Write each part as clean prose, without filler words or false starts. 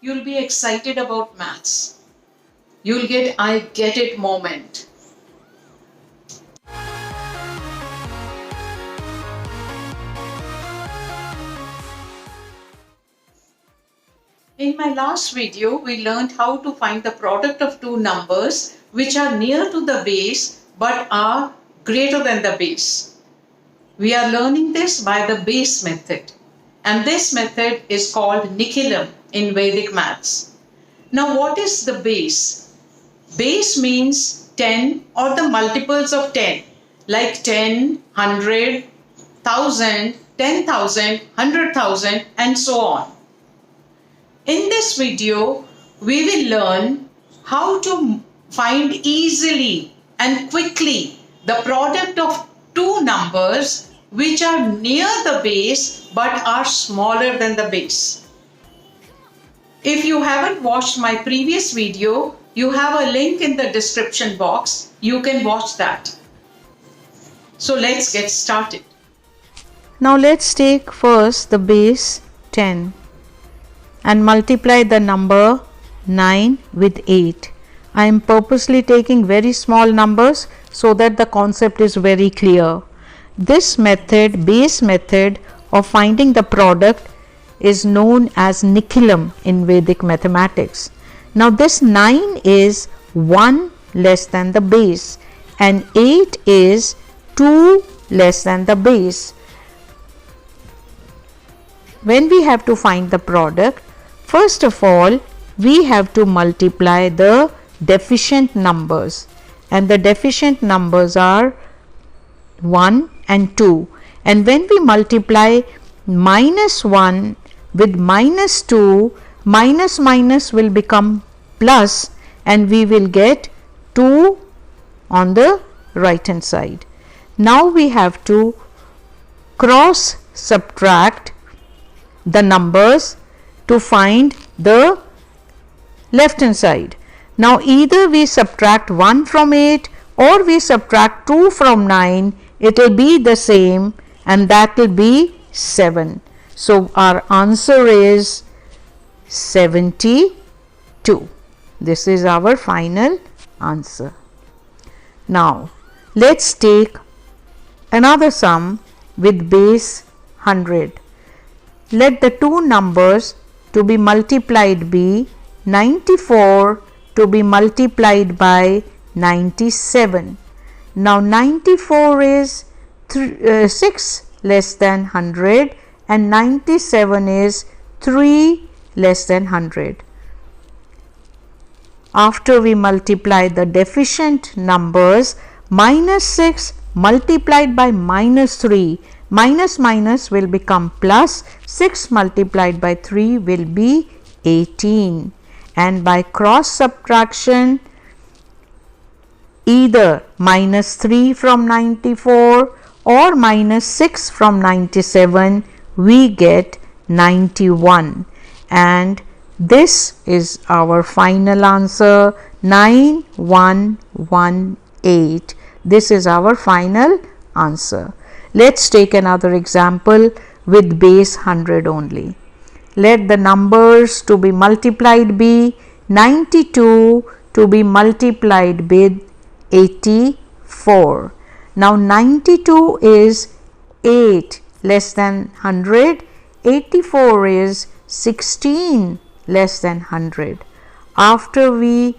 you'll be excited about maths. You'll get I get it moment. In my last video, we learned how to find the product of two numbers which are near to the base but are greater than the base. We are learning this by the base method, and this method is called Nikhilam in Vedic maths. Now, what is the base? Base means 10 or the multiples of 10, like 10, 100, 1000, 10,000, 100,000, and so on. In this video, we will learn how to find easily and quickly the product of two numbers which are near the base but are smaller than the base. If you haven't watched my previous video, you have a link in the description box. You can watch that. So let's get started. Now let's take first the base 10 and multiply the number 9 with 8. I am purposely taking very small numbers so that the concept is very clear. This method, base method of finding the product, is known as Nikhilam in Vedic mathematics. Now this 9 is 1 less than the base and 8 is 2 less than the base. When we have to find the product, first of all, we have to multiply the deficient numbers, and the deficient numbers are 1 and 2. And when we multiply minus 1 with minus 2, minus minus will become plus, and we will get 2 on the right hand side. Now we have to cross subtract the numbers to find the left hand side. Now either we subtract 1 from 8 or we subtract 2 from 9, it will be the same, and that will be 7. So our answer is 72. This is our final answer. Now let's take another sum with base 100. Let the two numbers to be multiplied be 94 to be multiplied by 97. Now 94 is 6 less than 100 and 97 is 3 less than 100. After we multiply the deficient numbers, minus 6 multiplied by minus 3, minus minus will become plus, 6 multiplied by 3 will be 18. And by cross subtraction, either minus 3 from 94 or minus 6 from 97, we get 91. And this is our final answer, 9118. This is our final answer. Let's take another example with base 100 only. Let the numbers to be multiplied be 92 to be multiplied with 84. Now 92 is 8 less than 100, 84 is 16 less than 100. After we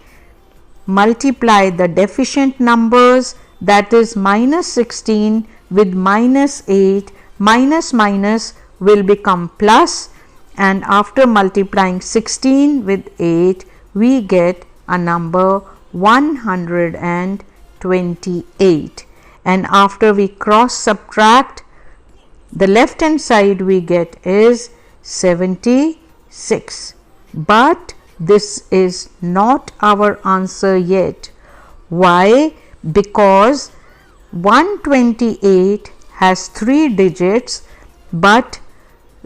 multiply the deficient numbers, that is minus 16 with minus 8, minus minus will become plus, and after multiplying 16 with 8, we get a number 128. And after we cross subtract, the left hand side we get is 76. But this is not our answer yet. Why? Because 128 has 3 digits, but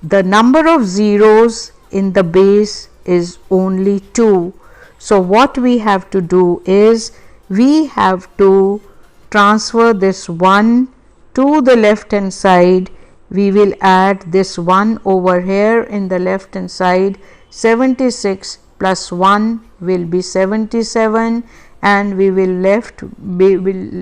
the number of zeros in the base is only 2. So what we have to do is we have to transfer this 1 to the left hand side. We will add this 1 over here in the left hand side. 76 plus 1 will be 77, and we will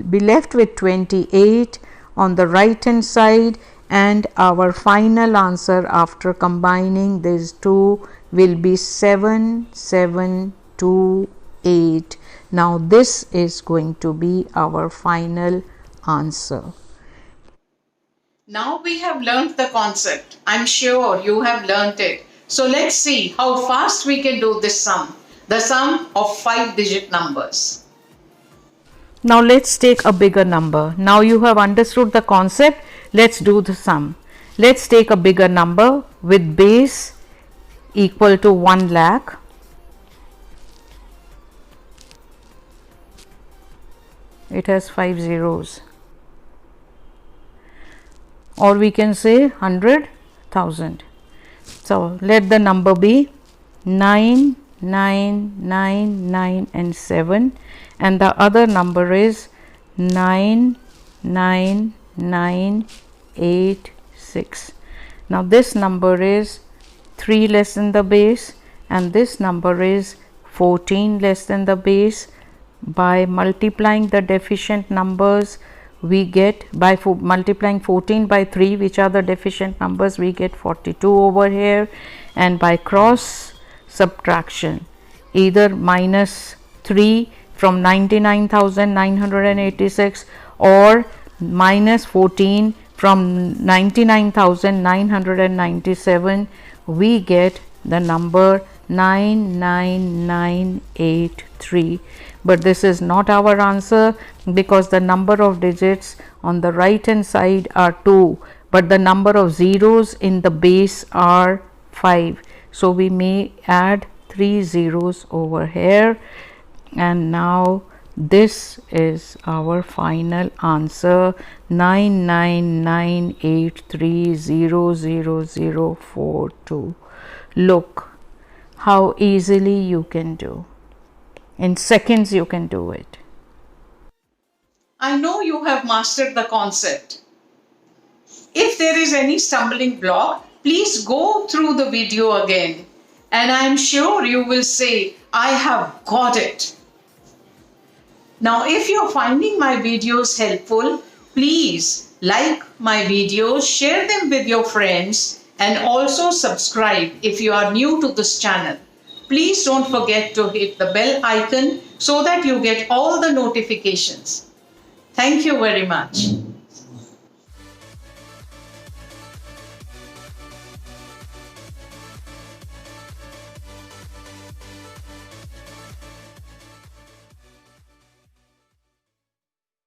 be left with 28 on the right hand side, and our final answer after combining these two will be 7728. Now this is going to be our final answer. Now we have learnt the concept. I'm sure you have learnt it. So let's see how fast we can do this sum, the sum of 5-digit numbers. Now let's take a bigger number. Now you have understood the concept. Let's do the sum. Let's take a bigger number with base equal to 1 lakh. It has 5 zeros. Or we can say 100,000. So let the number be 9999 and 7, and the other number is 99986. Now this number is 3 less than the base, and this number is 14 less than the base. By multiplying the deficient numbers, we get, by multiplying 14 by 3, which are the deficient numbers, we get 42 over here, and by cross subtraction, either minus 3 from 99,986 or minus 14 from 99,997, we get the number 99983. But this is not our answer, because the number of digits on the right hand side are 2, but the number of zeros in the base are 5. So we may add 3 zeros over here, and now this is our final answer, 99983000042. Look how easily you can do. In seconds you can do it. I know you have mastered the concept. If there is any stumbling block, please go through the video again, and I am sure you will say, I have got it. Now, if you're finding my videos helpful, please like my videos, share them with your friends, and also subscribe if you are new to this channel. Please don't forget to hit the bell icon so that you get all the notifications. Thank you very much.